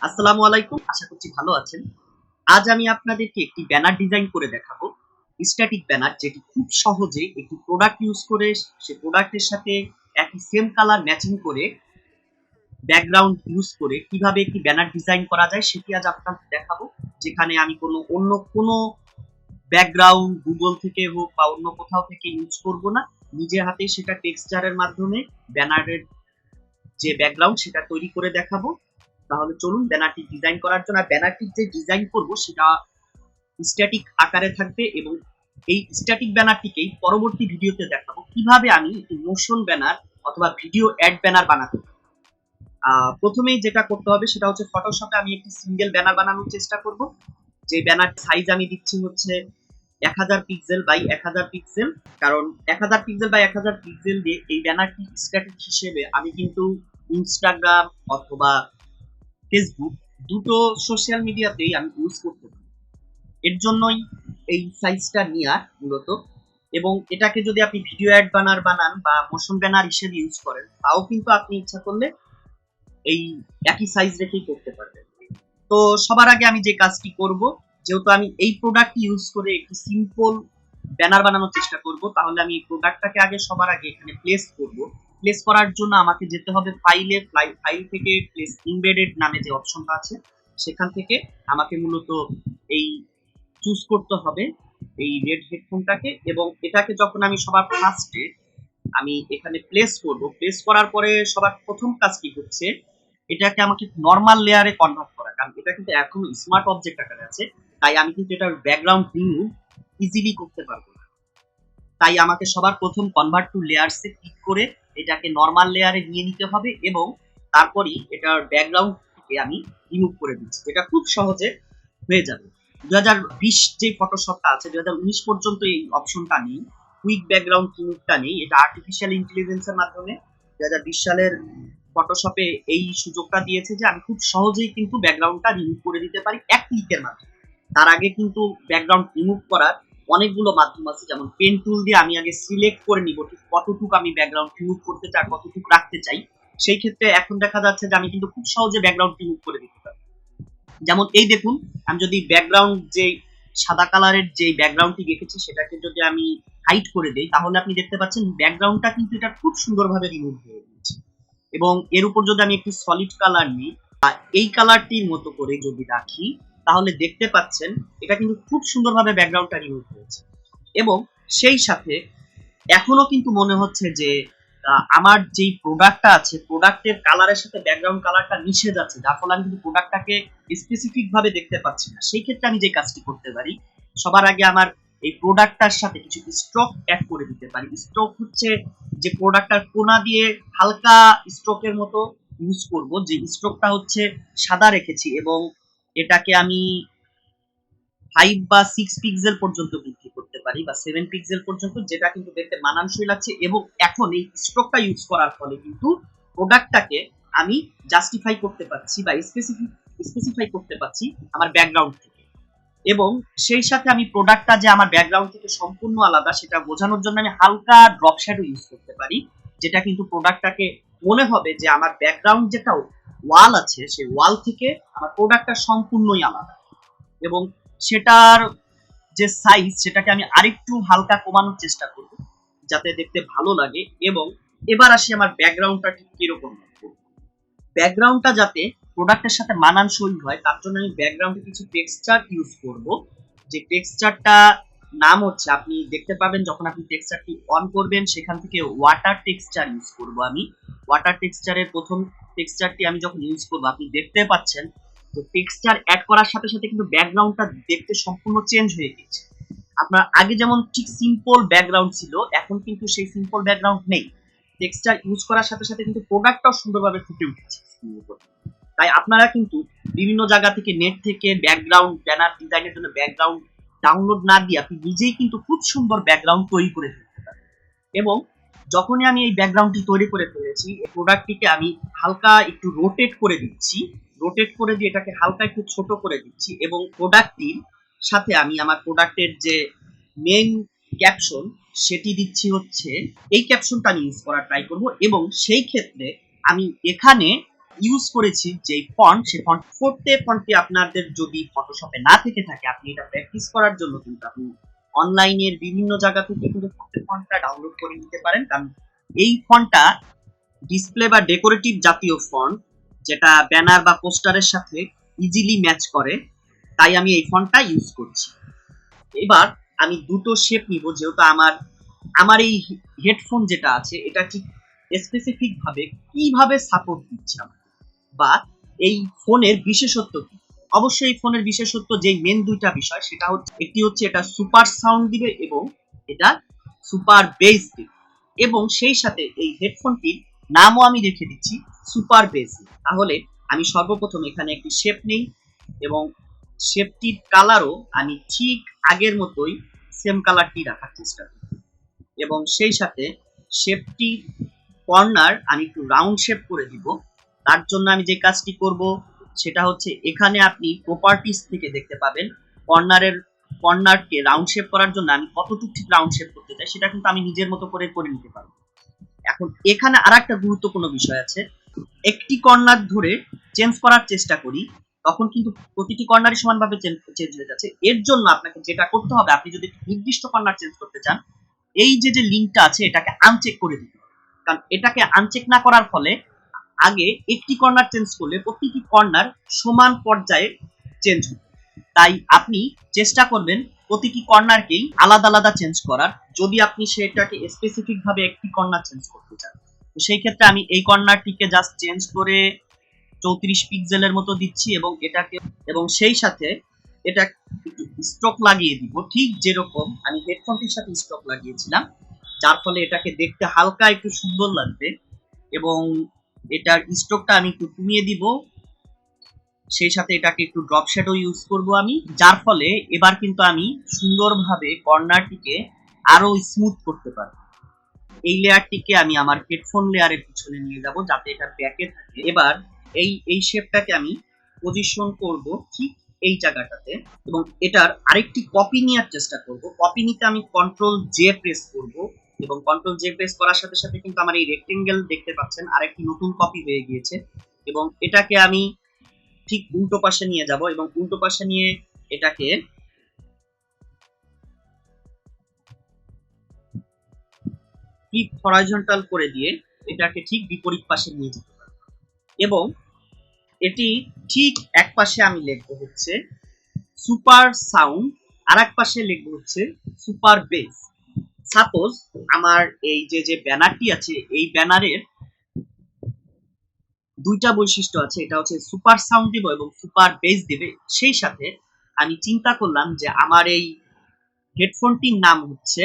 আসসালামু আলাইকুম, আশা করছি ভালো আছেন। আজ আমি আপনাদেরকে একটি ব্যানার ডিজাইন করে দেখাবো। স্ট্যাটিক ব্যানার, যেটি খুব সহজে একটি প্রোডাক্ট ইউজ করে সে প্রোডাক্টের সাথে একই সেম কালার ম্যাচিং করে ব্যাকগ্রাউন্ড ইউজ করে কিভাবে একটি ব্যানার ডিজাইন করা যায় সেটি আজ আপনাদের দেখাবো। যেখানে আমি অন্য কোনো ব্যাকগ্রাউন্ড গুগল থেকে হোক বা অন্য কোথাও থেকে ইউজ করব না। নিজে হাতে সেটা টেক্সচারের মাধ্যমে ব্যানারের যে ব্যাকগ্রাউন্ড সেটা তৈরি করে দেখাবো। তাহলে চলুন ব্যানারটি ডিজাইন করার জন্য, ব্যানারটি যে ডিজাইন করব সেটা স্ট্যাটিক আকারে থাকবে এবং এই স্ট্যাটিক ব্যানারটিকেই পরবর্তী ভিডিওতে দেখাবো কিভাবে আমি একটি মোশন ব্যানার অথবা ভিডিও অ্যাড ব্যানার বানাতে পারি। প্রথমেই যেটা করতে হবে সেটা হচ্ছে ফটোশপে আমি একটি সিঙ্গেল ব্যানার বানানোর চেষ্টা করব। যে ব্যানার সাইজ আমি দিচ্ছি হচ্ছে 1000 পিক্সেল বাই 1000 পিক্সেল, কারণ 1000 পিক্সেল বাই 1000 পিক্সেল দিয়ে এই ব্যানারটি স্ট্যাটিক হিসেবে আমি কিন্তু ইনস্টাগ্রাম অথবা ফেসবুক দুটো সোশ্যাল মিডিয়াতেই আমি ইউজ করতে পারি। এর জন্যই এই সাইজটা নেওয়া মূলত। এবং এটাকে যদি আপনি ভিডিও অ্যাড ব্যানার বানান বা মোশন ব্যানার হিসেবে ইউজ করেন, তাও কিন্তু আপনি ইচ্ছা করলে এই একই সাইজ রেখেই করতে পারবেন। তো সবার আগে আমি যে কাজটি করব, যেহেতু আমি এই প্রোডাক্ট ইউজ করে একটি সিম্পল ব্যানার বানানোর চেষ্টা করব, তাহলে আমি এই প্রোডাক্টটাকে সবার আগে এখানে প্লেস করব। প্লেস করার জন্য আমাকে যেতে হবে ফাইল থেকে প্লেস ইমবেডেড নামে যে অপশনটা আছে সেখান থেকে আমাকে মূলত এই চুজ করতে হবে এই রেড হেডফোনটাকে। এবং এটাকে যখন আমি সবার ফার্স্টে আমি এখানে প্লেস করব, প্লেস করার পরে সবার প্রথম কাজ কি হচ্ছে, এটাকে আমাকে নর্মাল লেয়ারে কনভার্ট করা, কারণ এটা কিন্তু এখনো স্মার্ট অবজেক্ট আকারে আছে। তাই আমি কিন্তু এটার ব্যাকগ্রাউন্ড রিমুভ ইজিলি করতে পারবো না। তাই আমাকে সবার প্রথম কনভার্ট টু লেয়ারসে ক্লিক করে এটাকে নর্মাল লেয়ারে নিয়ে নিতে হবে এবং তারপরই এটার ব্যাকগ্রাউন্ড থেকে আমি রিমুভ করে দিচ্ছি। এটা খুব সহজে হয়ে যাবে। 2020 যে ফটোশপটা আছে, 2019 পর্যন্ত এই অপশনটা নেই, কুইক ব্যাকগ্রাউন্ড রিমুভটা নেই। এটা আর্টিফিশিয়াল ইন্টেলিজেন্সের মাধ্যমে 2020 সালের ফটোশপে এই সুযোগটা দিয়েছে যে আমি খুব সহজেই কিন্তু ব্যাকগ্রাউন্ডটা রিমুভ করে দিতে পারি এক ক্লিকের মাধ্যমে। তার আগে কিন্তু ব্যাকগ্রাউন্ড রিমুভ করার অনেকগুলো মাধ্যম আছে, যেমন পেন টুল দিয়ে আমি আগে সিলেক্ট করে নিব ঠিক কতটুকু আমি ব্যাকগ্রাউন্ড রিমুভ করতে চাই, কতটুকু রাখতে চাই। সেই ক্ষেত্রে এখন দেখা যাচ্ছে যে আমি কিন্তু খুব সহজে ব্যাকগ্রাউন্ড রিমুভ করে দিতে পারি। যেমন এই দেখুন, আমি যদি ব্যাকগ্রাউন্ড যে সাদা কালারের যে ব্যাকগ্রাউন্ডটি রেখেছি সেটাকে যদি আমি হাইড করে দেই, তাহলে আপনি দেখতে পাচ্ছেন ব্যাকগ্রাউন্ডটা কিন্তু এটা খুব সুন্দরভাবে রিমুভ হয়ে গেছে। এবং এর উপর যদি আমি একটু সলিড কালার নিই বা এই কালারটির মতো করে যদি রাখি, তাহলে দেখতে পাচ্ছেন এটা কিন্তু খুব সুন্দরভাবে ব্যাকগ্রাউন্ডটা রিমুভ হয়েছে। এবং সেই সাথে এখনো কিন্তু মনে হচ্ছে যে আমার যেই প্রোডাক্টটা আছে প্রোডাক্টের কালারের সাথে ব্যাকগ্রাউন্ড কালারটা মিশে যাচ্ছে, যার ফলে আমি কিন্তু প্রোডাক্টটাকে স্পেসিফিক ভাবে দেখতে পাচ্ছি না। সেই ক্ষেত্রে আমি যে কাজটি করতে পারি, সবার আগে আমার এই প্রোডাক্টটার সাথে কিছু স্ট্রোক অ্যাড করে দিতে পারি। স্ট্রোক হচ্ছে যে প্রোডাক্টটার কোনা দিয়ে হালকা স্ট্রোকের মতো ইউজ করব, যে স্ট্রোকটা হচ্ছে সাদা রেখেছি এবং এটাকে আমি 5 বা 6 পিক্সেল পর্যন্ত বৃদ্ধি করতে পারি বা 7 পিক্সেল পর্যন্ত, যেটা কিন্তু দেখতে মানানসই লাগছে। এবং এখন এই স্ট্রোকটা ইউজ করার ফলে কিন্তু প্রোডাক্টটাকে আমি জাস্টিফাই করতে পারছি বা স্পেসিফাই করতে পারছি আমার ব্যাকগ্রাউন্ড থেকে। এবং সেই সাথে আমি প্রোডাক্টটা যে আমার ব্যাকগ্রাউন্ড থেকে সম্পূর্ণ আলাদা সেটা বোঝানোর জন্য আমি হালকা ড্রপ শ্যাডো ইউজ করতে পারি, যেটা কিন্তু প্রোডাক্টটাকে মনে হবে যে আমার ব্যাকগ্রাউন্ড যেটা ওয়াল আছে সেই ওয়াল থেকে আমার প্রোডাক্টটা সম্পূর্ণই আলাদা। এবং সেটার যে সাইজ সেটাকে আমি আরেকটু হালকা কমানোর চেষ্টা করব যাতে দেখতে ভালো লাগে। এবং এবার আসি আমার ব্যাকগ্রাউন্ডটা ঠিক কিরকম রাখবো। ব্যাকগ্রাউন্ডটা যাতে প্রোডাক্টের সাথে মানানসই হয় তার জন্য আমি ব্যাকগ্রাউন্ডে কিছু টেক্সচার ইউজ করব। যে টেক্সচারটা নাম হচ্ছে, আপনি দেখতে পাবেন যখন আপনি টেক্সচারটি অন করবেন সেখান থেকে ওয়াটার টেক্সচার ইউজ করব আমি। ওয়াটার টেক্সচারের প্রথম টেক্সচারটি আমি যখন ইউজ করব আপনি দেখতে পাচ্ছেন তো টেক্সচার অ্যাড করার সাথে সাথে কিন্তু ব্যাকগ্রাউন্ডটা দেখতে সম্পূর্ণ চেঞ্জ হয়ে গেছে। আপনার আগে যেমন ঠিক সিম্পল ব্যাকগ্রাউন্ড ছিল, এখন কিন্তু সেই সিম্পল ব্যাকগ্রাউন্ড নেই। টেক্সচার ইউজ করার সাথে সাথে কিন্তু প্রোডাক্টটাও সুন্দরভাবে ফুটে উঠেছে। তাই আপনারা কিন্তু বিভিন্ন জায়গা থেকে নেট থেকে ব্যাকগ্রাউন্ড ব্যানার ডিজাইনের জন্য ব্যাকগ্রাউন্ড ডাউনলোড না দিয়ে আপনি নিজেই কিন্তু খুব সুন্দর ব্যাকগ্রাউন্ড তৈরি করে ফেলতে পারেন। এবং যখনই আমি এই ব্যাকগ্রাউন্ডটি তৈরি করে ফেলেছি, এই প্রোডাক্টটিকে আমি হালকা একটু রোটেট করে দিচ্ছি, রোটেট করে দিয়ে এটাকে হালকা একটু ছোট করে দিচ্ছি। এবং প্রোডাক্টটির সাথে আমি আমার প্রোডাক্টের যে মেইন ক্যাপশন সেটি দিচ্ছি হচ্ছে এই ক্যাপশনটা আমি ইউজ করার ট্রাই করব। এবং সেই ক্ষেত্রে আমি এখানে ইউজ করেছি যে ফন্ট, সে ফন্ট ফোর্থে ফন্টটি আপনাদের যদি ফটোশপে না থেকে থাকে, আপনি এটা প্র্যাকটিস করার জন্য কিন্তু আপনি অনলাইনের বিভিন্ন জায়গা থেকে কিন্তু ফোর্থে ফন্টটা ডাউনলোড করে নিতে পারেন। কারণ এই ফন্টটা ডিসপ্লে বা ডেকোরেটিভ জাতীয় ফন্ট, যেটা ব্যানার বা পোস্টারের সাথে ইজিলি ম্যাচ করে, তাই আমি এই ফন্টটা ইউজ করছি। এবার আমি দুটো শেপ নিব, যেহেতু আমার আমার এই হেডফোন যেটা আছে এটা ঠিক স্পেসিফিক ভাবে কিভাবে সাপোর্ট দিচ্ছে বা এই ফোনের বিশেষত্ব কি। অবশ্যই এই ফোনের বিশেষত্ব যে মেন দুইটা বিষয়, সেটা হচ্ছে একটি হচ্ছে এটা সুপার সাউন্ড দিবে এবং এটা সুপার বেস দিবে, এবং সেই সাথে এই হেডফোনটির নামও আমি রেখে দিচ্ছি সুপার বেস। তাহলে আমি সর্বপ্রথম এখানে একটি শেপ নেই এবং শেপটির কালারও আমি ঠিক আগের মতোই সেম কালারটি রাখার চেষ্টা করি, এবং সেই সাথে শেপটি কর্নার আমি একটু রাউন্ড শেপ করে দিব। তার জন্য আমি যে কাজটি করব সেটা হচ্ছে, এখানে আপনি প্রপার্টিস থেকে দেখতে পাবেন কর্নারকে রাউন্ড শেপ করার জন্য আমি কতটুকু ঠিক রাউন্ড শেপ করতে চাই, সেটা কিন্তু আমি নিজের মতো করে নিতে পারবো। এখন এখানে আরেকটা গুরুত্বপূর্ণ বিষয় আছে, একটি কর্নার ধরে চেঞ্জ করার চেষ্টা করি তখন কিন্তু প্রতিটি কর্নারই সমানভাবে চেঞ্জ হয়ে যাচ্ছে। এর জন্য আপনাকে যেটা করতে হবে, আপনি যদি নির্দিষ্ট কর্নার চেঞ্জ করতে চান, এই যে লিঙ্কটা আছে এটাকে আনচেক করে দিতে হবে। কারণ এটাকে আনচেক না করার ফলে আগে একটি কর্নার চেঞ্জ করলে প্রতিটি কর্নার সমান পর্যায়ে চেঞ্জ হবে। তাই আপনি চেষ্টা করবেন প্রতিটি কর্নারকেই আলাদা আলাদা চেঞ্জ করার, যদি আপনি সেটাকে স্পেসিফিক ভাবে একটি কর্নার চেঞ্জ করতে চান। তো সেই ক্ষেত্রে আমি এই কর্নারটিকে জাস্ট চেঞ্জ করে 34 পিক্সেলের মতো দিচ্ছি এবং সেই সাথে এটা স্ট্রোক লাগিয়ে দিব, ঠিক যেরকম আমি হেডফোনটির সাথে স্ট্রোক লাগিয়েছিলাম, যার ফলে এটাকে দেখতে হালকা একটু সুন্দর লাগবে। এবং এটার স্ট্রোকটা আমি একটু কমিয়ে দিব, সেই সাথে এটাকে একটু ড্রপ শ্যাডো ইউজ করব আমি, যার ফলে এবার কিন্তু আমি সুন্দরভাবে কর্নারটিকে আরো স্মুথ করতে পারবো। এই লেয়ারটিকে আমি আমার হেডফোন লেয়ারের পিছনে নিয়ে যাব যাতে এটা ব্যাকে থাকে। এবার এই শেপটাকে আমি পজিশন করব ঠিক এই জায়গাটাতে, এবং এটার আরেকটি কপি নেওয়ার চেষ্টা করব। কপি নিতে আমি কন্ট্রোল জে প্রেস করব, এবং কন্ট্রোল জে প্রেস করার সাথে সাথে কিন্তু আমার এই রেক্টেঙ্গেল দেখতে পাচ্ছেন আরেকটি নতুন কপি হয়ে গিয়েছে। এবং এটাকে আমি ঠিক উল্টো পাশে নিয়ে যাব, এবং উল্টো পাশে নিয়ে এটাকে ফ্লিপ হরাইজন্টাল করে দিয়ে এটাকে ঠিক বিপরীত পাশে নিয়ে যেতে পারবো। এবং এটি ঠিক এক পাশে আমি লিখবো হচ্ছে সুপার সাউন্ড, আর এক পাশে লিখবো হচ্ছে সুপার বেস। সাপোজ আমার এই যে ব্যানারটি আছে, এই ব্যানারের দুইটা বৈশিষ্ট্য আছে, এটা হচ্ছে সুপার সাউন্ড দিব এবং সুপার বেস দিবে। সেই সাথে আমি চিন্তা করলাম যে আমার এই হেডফোনটির নাম হচ্ছে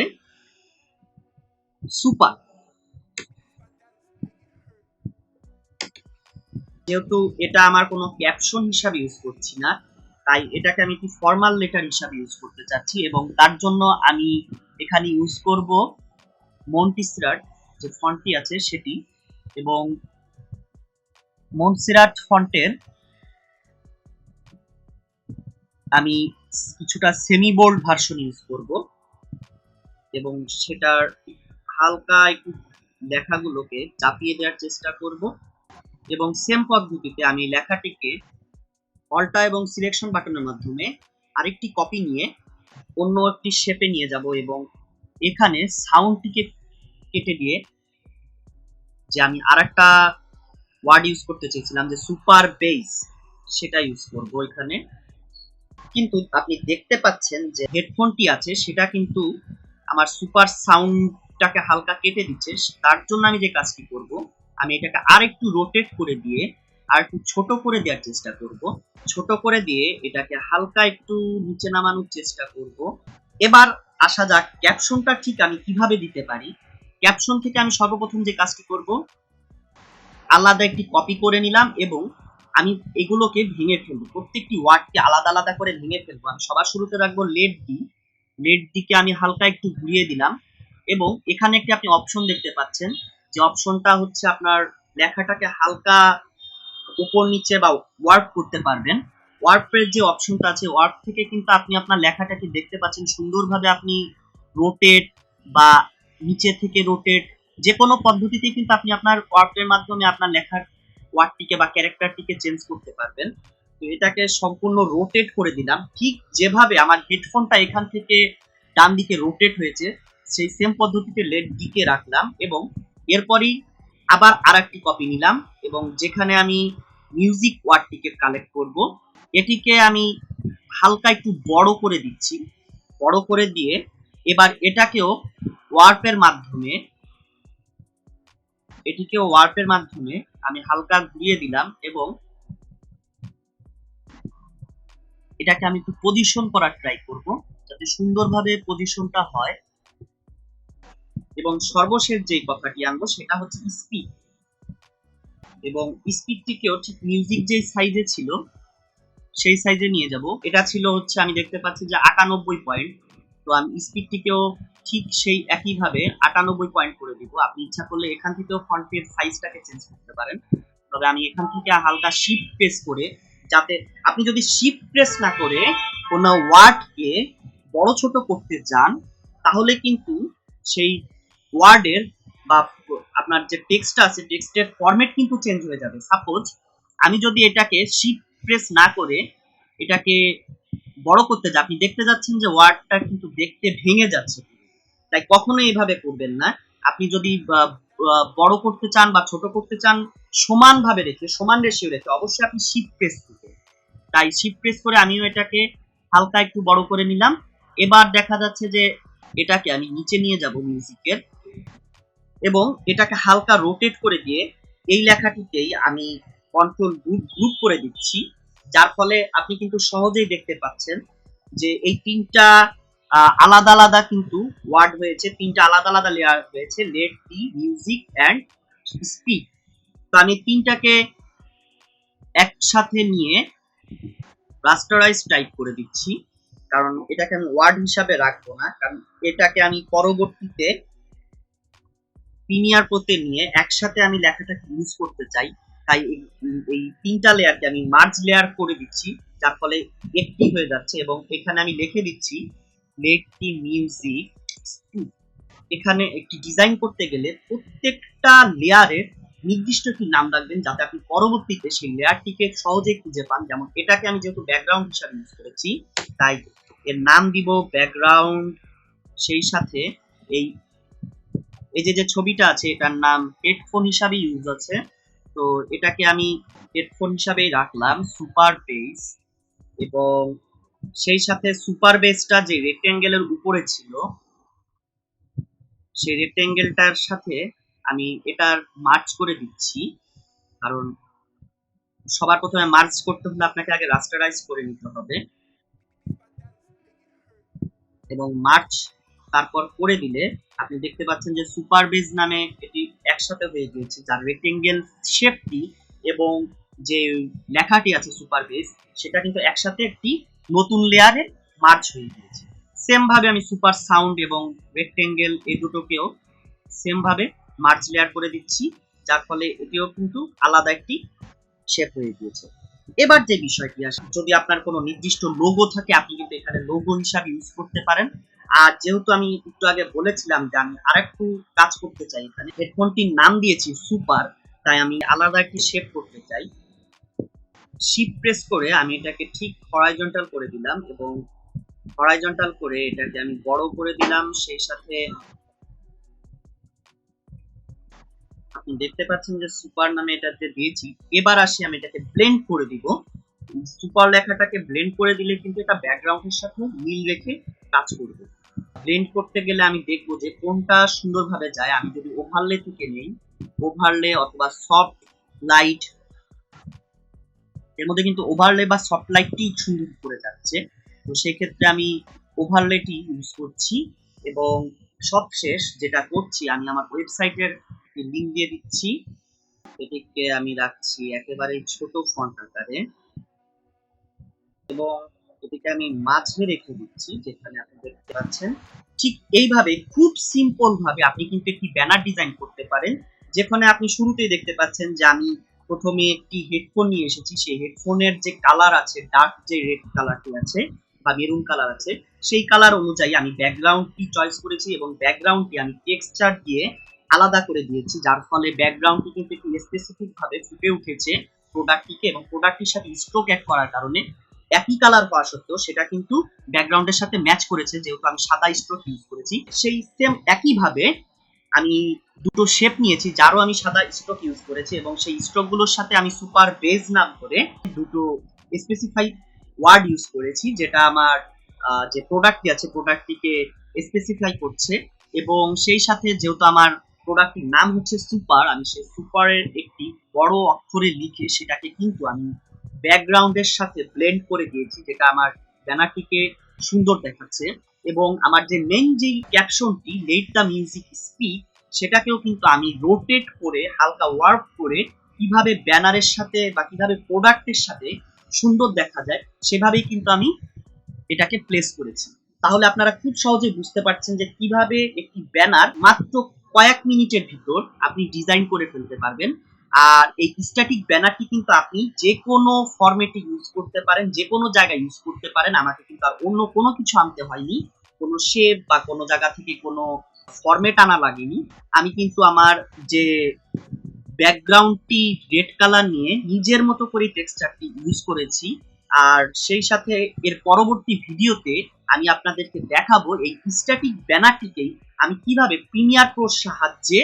সুপার। যেহেতু এটা আমার কোনো ক্যাপশন হিসাবে ইউজ করছি না, তাই এটাকে আমি একটি ফর্মাল লেটার হিসাবে ইউজ করতে চাচ্ছি, এবং তার জন্য আমি এখানে ইউজ করব মন্টিসেরাট যে ফন্টটি আছে সেটি। এবং মন্টিসেরাট ফন্টের আমি কিছুটা সেমি বোল্ড ভার্সন ইউজ করব, এবং সেটার হালকা একটু লেখাগুলোকে চাপিয়ে দেওয়ার চেষ্টা করব। এবং সেম পদ্ধতিতে আমি লেখাটিকে অল্টা এবং সিলেকশন বাটনের মাধ্যমে আরেকটি কপি নিয়ে অন্য একটি শেপে নিয়ে যাব, এবং এখানে সাউন্ডটিকে কেটে দিয়ে যে আমি আরেকটা ওয়ার্ড ইউজ করতে চেয়েছিলাম যে সুপার বেস, সেটা ইউজ করব এখানে। কিন্তু আপনি দেখতে পাচ্ছেন যে হেডফোনটি আছে সেটা কিন্তু আমার সুপার সাউন্ডটাকে হালকা কেটে দিচ্ছে। তার জন্য আমি যে কাজটি করব, আমি এটাকে আর একটু রোটেট করে দিয়ে আর একটু ছোট করে দেওয়ার চেষ্টা করব। ছোট করে দিয়ে এটাকে হালকা একটু নিচে নামানোর চেষ্টা করব। এবার আসা যাক ক্যাপশনটা ঠিক আমি কিভাবে দিতে পারি। ক্যাপশন থেকে আমি সর্বপ্রথম যে কাজটি করব, আলাদা একটি কপি করে নিলাম এবং আমি এগুলোকে ভেঙে ফেলবো, প্রত্যেকটি ওয়ার্ডকে আলাদা আলাদা করে ভেঙে ফেলবো। আমি সবার শুরুতে রাখবো লেট ডি, লেট দিকে আমি হালকা একটু ঘুরিয়ে দিলাম, এবং এখানে একটি আপনি অপশন দেখতে পাচ্ছেন, যে অপশনটা হচ্ছে আপনার লেখাটাকে হালকা উপর নিচে বা ওয়ার্প করতে পারবেন। ওয়ার্পের যে অপশনটা আছে, ওয়ার্প থেকে কিন্তু আপনি আপনার লেখাটাকে দেখতে পাচ্ছেন সুন্দরভাবে, আপনি রোটেট বা নিচে থেকে রোটেট যে কোনো পদ্ধতিতে কিন্তু আপনি আপনার ওয়ার্পের মাধ্যমে আপনার লেখার ওয়ার্ডটিকে বা ক্যারেক্টারটিকে চেঞ্জ করতে পারবেন। তো এটাকে সম্পূর্ণ রোটেট করে দিলাম, ঠিক যেভাবে আমার হেডফোনটা এখান থেকে ডান দিকে রোটেট হয়েছে সেই সেম পদ্ধতিতে লেট দিকে রাখলাম এবং এরপরই আবার আরেকটি কপি নিলাম এবং যেখানে আমি মিউজিক ওয়ার্ডটিকে কালেক্ট করব এটিকে আমি হালকা একটু বড় করে দিচ্ছি। বড় করে দিয়ে এবার এটাকেও ওয়ার্পের মাধ্যমে আমি হালকা ঘুরিয়ে দিলাম এবং এটাকে আমি একটু পজিশন করার ট্রাই করব যাতে সুন্দরভাবে পজিশনটা হয়। এবং সর্বশেষ যে কথাটি আনবো সেটা হচ্ছে স্পিড, এবং স্পিডটিকেও ঠিক মিউজিক যে সাইজে ছিল সেই সাইজে নিয়ে যাব। এটা ছিল হচ্ছে আমি দেখতে পাচ্ছি যে 98 পয়েন্ট, তো আমি স্পিডটিকেও ঠিক সেই একইভাবে 98 পয়েন্ট করে দিব। আপনি ইচ্ছা করলে এখান থেকেও ফন্টের সাইজটাকে চেঞ্জ করতে পারেন, তবে আমি এখান থেকে হালকা শিফট প্রেস করে, যাতে আপনি যদি শিফট প্রেস না করে কোনো ওয়ার্ডকে বড় ছোট করতে যান তাহলে কিন্তু সেই ওয়ার্ডের বা আপনার যে টেক্সটটা আছে টেক্সটের ফরম্যাট কিন্তু চেঞ্জ হয়ে যাবে। সাপোজ আমি যদি এটাকে শিফট প্রেস না করে এটাকে বড় করতে যাই, আপনি দেখতে যাচ্ছেন যে ওয়ার্ডটা কিন্তু দেখতে ভেঙে যাচ্ছে, তাই কখনোই এইভাবে করবেন না। আপনি যদি বড় করতে চান বা ছোট করতে চান সমানভাবে রেখে, সমান রেশিও রেখে অবশ্যই আপনি শিফট প্রেস করবেন। তাই শিফট প্রেস করে আমিও এটাকে হালকা একটু বড় করে নিলাম। এবার দেখা যাচ্ছে যে এটাকে আমি নিচে নিয়ে যাব মিউজিকের এবং এটাকে হালকা রোটেট করে দিয়ে এই লেখাটিকেই আমি কন্ট্রোল গ্রুপ করে দিচ্ছি, যার ফলে আপনি কিন্তু সহজেই দেখতে পাচ্ছেন যে এই তিনটা আলাদা আলাদা কিন্তু ওয়ার্ড হয়েছে, তিনটা আলাদা আলাদা লেয়ার হয়েছে, late the music and speed. তো আমি তিনটাকে একসাথে নিয়ে রাস্টারাইজ টাইপ করে দিচ্ছি, কারণ এটাকে আমি ওয়ার্ড হিসাবে রাখবো না, কারণ এটাকে আমি পরবর্তীতে প্রিমিয়ার প্রোতে নিয়ে একসাথে আমি লেখাটাকে ইউজ করতে চাই। তাই এই তিনটা লেয়ারকে আমি মার্জ লেয়ার করে দিচ্ছি, যার ফলে একটি হয়ে যাচ্ছে এবং এখানে আমি লিখে দিচ্ছি লেট দি মিউজিক। এখানে একটি ডিজাইন করতে গেলে প্রত্যেকটা লেয়ারের নির্দিষ্ট একটি নাম রাখবেন যাতে আপনি পরবর্তীতে সেই লেয়ারটিকে সহজেই খুঁজে পান। যেমন এটাকে আমি যেহেতু ব্যাকগ্রাউন্ড হিসাবে ইউজ করেছি তাই এর নাম দিব ব্যাকগ্রাউন্ড, সেই সাথে এই যে ছবিটা আছে এটার নাম হেডফোন হিসাবে ইউজ আছে, তো এটাকে আমি হেডফোন হিসাবেই রাখলাম সুপার বেস। এবং সেই সাথে সুপার বেসটা যে রেক্টেঙ্গেলের উপরে ছিল সেই রেক্টেঙ্গেলটার সাথে আমি এটার মার্জ করে দিচ্ছি, কারণ সবার প্রথমে মার্জ করতে হলে আপনাকে আগে রাস্টারাইজ করে নিতে হবে এবং মার্জ তারপর করে দিলে আপনি দেখতে পাচ্ছেন যে সুপার বেজ নামে এটি একসাথে হয়ে গিয়েছে, যার রেক্টেঙ্গেল শেপটি এবং যে লেখাটি আছে সুপার বেজ সেটা কিন্তু একসাথে একটি নতুন লেয়ারে মার্জ হয়ে গিয়েছে। সেম ভাবে আমি সুপার সাউন্ড এবং রেক্টেঙ্গেল এই দুটোকেও সেম ভাবে মার্জ লেয়ার করে দিচ্ছি, যার ফলে এটিও কিন্তু আলাদা একটি শেপ হয়ে গিয়েছে। এবার যে বিষয়টি আসে, যদি আপনার কোনো নির্দিষ্ট লোগো থাকে আপনি কিন্তু এখানে লোগো হিসাবে ইউজ করতে পারেন। আর যেহেতু আমি একটু আগে বলেছিলাম যে আমি আরেকটু কাজ করতে চাই, এখানে হেডফোনটির নাম দিয়েছি সুপার, তাই আমি আলাদা একটি শেপ করতে চাই। শিফট প্রেস করে আমি এটাকে ঠিক হরাইজন্টাল করে দিলাম এবং হরাইজন্টাল করে এটাকে আমি বড় করে দিলাম। সেই সাথে আপনি দেখতে পাচ্ছেন যে সুপার নামে এটাতে দিয়েছি। এবার আসি আমি এটাকে ব্লেন্ড করে দিব। সুপার লেখাটাকে ব্লেন্ড করে দিলে কিন্তু এটা ব্যাকগ্রাউন্ডের সাথে মিল রেখে কাজ করবে। ব্লেন্ড করতে গেলে আমি দেখবো যে কোনটা সুন্দরভাবে যায়। আমি যদি ওভারলে থেকে নেই, ওভারলে অথবা সফট লাইট, এর মধ্যে কিন্তু ওভারলে বা সফট লাইটটি সুন্দর করে যাচ্ছে, তো সেই ক্ষেত্রে আমি ওভারলেটি ইউজ করছি। এবং সবশেষ যেটা করছি আমি আমার ওয়েবসাইটের লিংক দিয়ে দিচ্ছি, এটিকে আমি রাখছি একেবারে ছোট ফন্ট আকারে এবং এটিকে আমি মাঝে রেখে দিচ্ছি যেখানে আপনি দেখতে পাচ্ছেন। ঠিক এইভাবে খুব সিম্পল ভাবে আপনি কিন্তু একটি ব্যানার ডিজাইন করতে পারেন, যেখানে আপনি শুরুতেই দেখতে পাচ্ছেন যে আমি প্রথমে একটি হেডফোন নিয়ে এসেছি, সেই হেডফোনের যে কালার আছে ডার্ক যে রেড কালারটি আছে বা মেরুন কালার আছে সেই কালার অনুযায়ী আমি ব্যাকগ্রাউন্ডটি চয়েস করেছি এবং ব্যাকগ্রাউন্ডটি আমি টেক্সচার দিয়ে আলাদা করে দিয়েছি, যার ফলে ব্যাকগ্রাউন্ডটি কিন্তু একটু স্পেসিফিক ভাবে ফুটে উঠেছে প্রোডাক্টটিকে, এবং প্রোডাক্টটির সাথে স্ট্রোক অ্যাড করার কারণে একই কালার হওয়া সত্ত্বেও সেটা কিন্তু ব্যাকগ্রাউন্ডের সাথে ম্যাচ করেছে, যেহেতু আমি সাদা স্ট্রোক ইউজ করেছি। সেই সেম একইভাবে আমি দুটো শেপ নিয়েছি, যারও আমি সাদা স্ট্রোক ইউজ করেছি, এবং সেই স্ট্রোকগুলোর সাথে আমি সুপার বেজ নাম করে দুটো স্পেসিফাই ওয়ার্ড ইউজ করেছি, যেটা আমার যে প্রোডাক্টটি আছে প্রোডাক্টটিকে স্পেসিফাই করছে। এবং সেই সাথে যেহেতু আমার প্রোডাক্টটির নাম হচ্ছে সুপার, আমি সেই সুপারের একটি বড় অক্ষরে লিখে সেটাকে কিন্তু আমি ব্যাকগ্রাউন্ডের সাথে ব্লেন্ড করে দিয়েছি, যেটা আমার ব্যানারটিকে সুন্দর দেখাচ্ছে। এবং আমার যে মেইন যে ক্যাপশনটি লেট দ্য মিউজিক স্পিক, সেটাকেও কিন্তু আমি রোটেট করে হালকা ওয়ার্ক করে কিভাবে ব্যানারের সাথে বা কিভাবে প্রোডাক্টের সাথে সুন্দর দেখা যায় সেভাবেই কিন্তু আমি এটাকে প্লেস করেছি। তাহলে আপনারা খুব সহজে বুঝতে পারছেন যে কিভাবে একটি ব্যানার মাত্র কয়েক মিনিটের ভিতর আপনি ডিজাইন করে ফেলতে পারবেন। আর এই স্ট্যাটিক ব্যানারটি কিন্তু আপনি যে কোনো ফরম্যাটে ইউজ করতে পারেন, যে কোনো জায়গায় ইউজ করতে পারেন। আমাকে কিন্তু আর অন্য কোনো কিছু আনতে হয়নি, কোনো শেপ বা কোনো জায়গা থেকে কোনো ফরম্যাট আনা লাগেনি। আমি কিন্তু আমার যে ব্যাকগ্রাউন্ডটি রেড কালার নিয়ে নিজের মতো করে টেক্সচারটি ইউজ করেছি। আর সেই সাথে এর পরবর্তী ভিডিওতে আমি আপনাদেরকে দেখাবো এই স্ট্যাটিক ব্যানারটিকেই আমি কিভাবে প্রিমিয়ার প্রোর সাহায্যে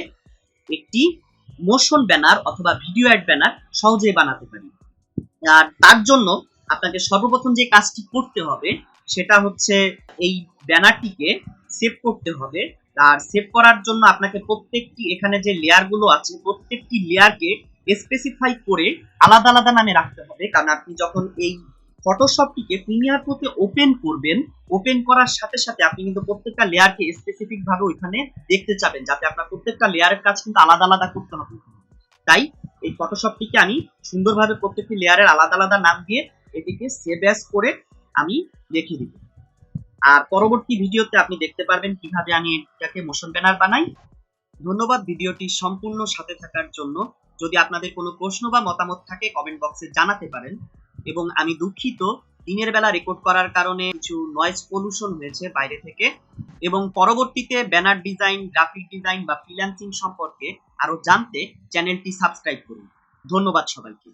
একটি মোশন ব্যানার অথবা ভিডিও অ্যাড ব্যানার সহজেই বানাতে পারি। আর তার জন্য আপনাকে সর্বপ্রথম যে কাজটি করতে হবে সেটা হচ্ছে এই ব্যানারটিকে সেভ করতে হবে। আর সেভ করার জন্য আপনাকে প্রত্যেকটি এখানে যে লেয়ারগুলো আছে প্রত্যেকটি লেয়ারকে স্পেসিফাই করে আলাদা আলাদা নামে রাখতে হবে, কারণ আপনি যখন এই ফটোশপটিকে প্রিমিয়ার প্রোতে ওপেন করবেন, ওপেন করার সাথে সাথে আপনি কিন্তু প্রত্যেকটা লেয়ারকে স্পেসিফিক ভাবে ওইখানে দেখতে চাবেন, যাতে আপনার প্রত্যেকটা লেয়ারের কাজ কিন্তু আলাদা আলাদা করতে হবে। তাই এই ফটোশপটিকে আমি সুন্দরভাবে প্রত্যেকটি লেয়ারের আলাদা আলাদা নাম দিয়ে এটিকে সেভ অ্যাজ করে আমি রেখে দিব। আর পরবর্তী ভিডিওতে আপনি দেখতে পারবেন কিভাবে আমি এটাকে মোশন ব্যানার বানাই। ধন্যবাদ ভিডিওটি সম্পূর্ণ সাথে থাকার জন্য। যদি আপনাদের কোনো প্রশ্ন বা মতামত থাকে কমেন্ট বক্সে জানাতে পারেন। এবং আমি দুঃখিত, দিনের বেলা রেকর্ড করার কারণে কিছু নয়েজ পলিউশন হয়েছে বাইরে থেকে। এবং পরবর্তীতে ব্যানার ডিজাইন, গ্রাফিক ডিজাইন বা ফ্রিল্যান্সিং সম্পর্কে আরো জানতে চ্যানেলটি সাবস্ক্রাইব করুন। ধন্যবাদ সবাইকে।